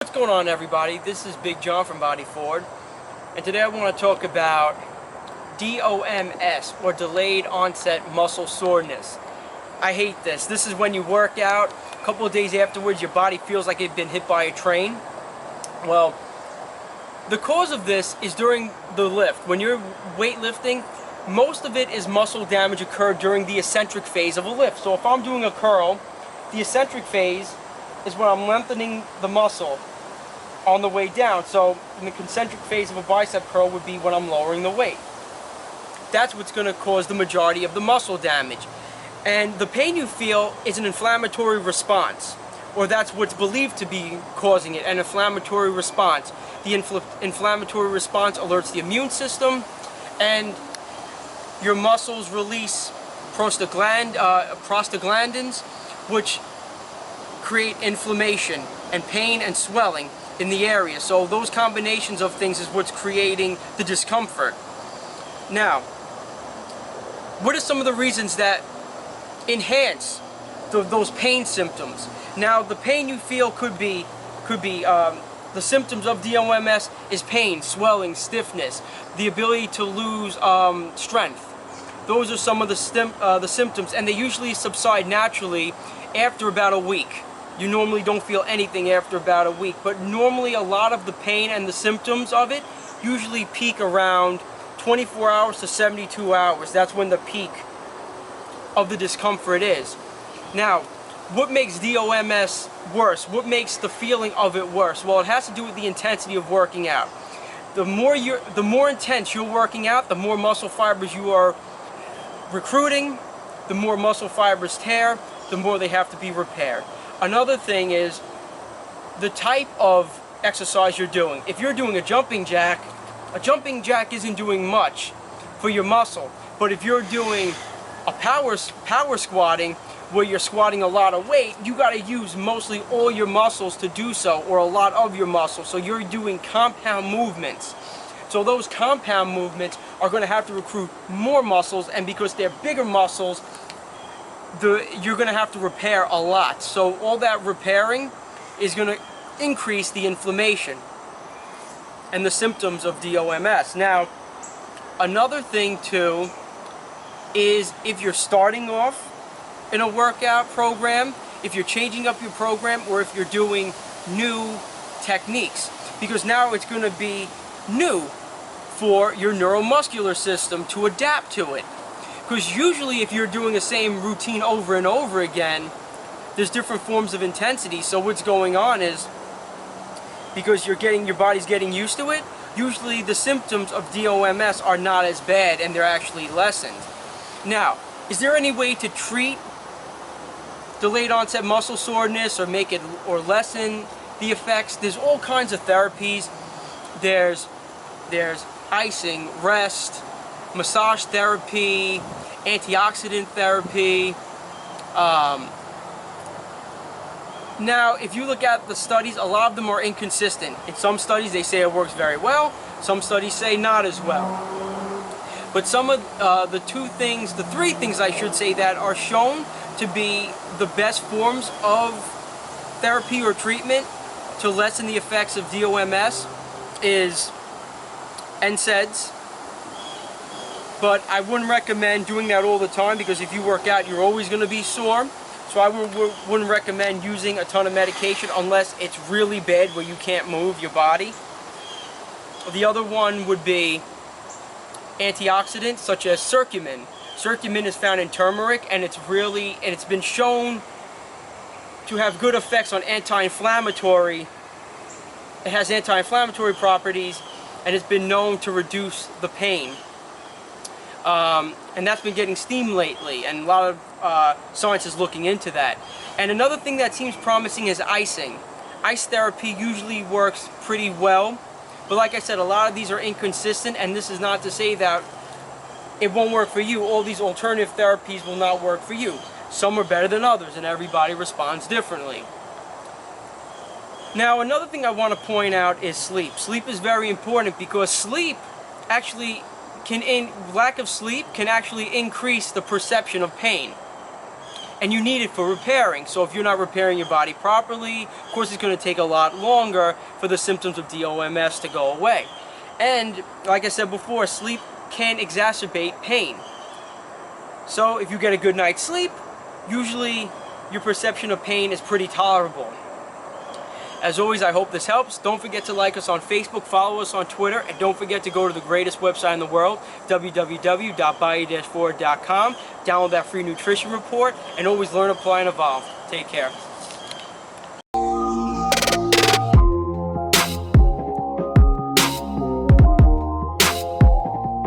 What's going on, everybody? This is Big John from Body Ford, and today I want to talk about DOMS, or delayed onset muscle soreness. I hate this. This is when you work out, a couple of days afterwards your body feels like it's been hit by a train. Well, the cause of this is during the lift. When you're weightlifting, most of it is muscle damage occurred during the eccentric phase of a lift. So if I'm doing a curl, the eccentric phase is when I'm lengthening the muscle on the way down. So in the concentric phase of a bicep curl would be when I'm lowering the weight. That's what's going to cause the majority of the muscle damage. And the pain you feel is an inflammatory response, or that's what's believed to be causing it, an inflammatory response. The inflammatory response alerts the immune system, and your muscles release prostaglandins, which create inflammation and pain and swelling in the area. So those combinations of things is what's creating the discomfort. Now, what are some of the reasons that enhance those pain symptoms? Now, the pain you feel could be the symptoms of DOMS is pain, swelling, stiffness, the ability to lose strength. Those are some of the symptoms, and they usually subside naturally after about a week. You normally don't feel anything after about a week, but normally a lot of the pain and the symptoms of it usually peak around 24 hours to 72 hours. That's when the peak of the discomfort is. Now, what makes DOMS worse? What makes the feeling of it worse? Well, it has to do with the intensity of working out. The more intense you're working out, the more muscle fibers you are recruiting, the more muscle fibers tear, the more they have to be repaired. Another thing is the type of exercise you're doing. If you're doing a jumping jack isn't doing much for your muscle. But if you're doing a power squatting, where you're squatting a lot of weight, you got to use mostly all your muscles to do so, or a lot of your muscles. So you're doing compound movements. So those compound movements are going to have to recruit more muscles, and because they're bigger muscles, you're going to have to repair a lot. So all that repairing is going to increase the inflammation and the symptoms of DOMS. Now, another thing too is if you're starting off in a workout program, if you're changing up your program, or if you're doing new techniques, because now it's going to be new for your neuromuscular system to adapt to it. Because usually if you're doing the same routine over and over again, there's different forms of intensity. So what's going on is, because your body's getting used to it, usually the symptoms of DOMS are not as bad, and they're actually lessened. Now, is there any way to treat delayed onset muscle soreness, or make it, or lessen the effects? There's all kinds of therapies. There's icing, rest, massage therapy, antioxidant therapy. Now, if you look at the studies, a lot of them are inconsistent. In some studies they say it works very well, some studies say not as well. But some of the three things I should say that are shown to be the best forms of therapy or treatment to lessen the effects of DOMS is NSAIDs. But I wouldn't recommend doing that all the time, because if you work out, you're always going to be sore. So I wouldn't recommend using a ton of medication unless it's really bad where you can't move your body. The other one would be antioxidants such as Circumin. Circumin is found in turmeric, and it's been shown to have good effects on anti-inflammatory. It has anti-inflammatory properties, and it's been known to reduce the pain. And that's been getting steam lately, and a lot of science is looking into that. And another thing that seems promising is icing. Ice therapy usually works pretty well, but like I said, a lot of these are inconsistent, and this is not to say that it won't work for you. All these alternative therapies will not work for you. Some are better than others, and everybody responds differently. Now, another thing I want to point out is sleep. Sleep is very important, because sleep actually lack of sleep can actually increase the perception of pain. and you need it for repairing. So if you're not repairing your body properly, of course it's going to take a lot longer for the symptoms of DOMS to go away. And like I said before, sleep can exacerbate pain. So if you get a good night's sleep, usually your perception of pain is pretty tolerable. As always, I hope this helps. Don't forget to like us on Facebook, follow us on Twitter, and don't forget to go to the greatest website in the world, www.body-forward.com. Download that free nutrition report, and always learn, apply, and evolve. Take care.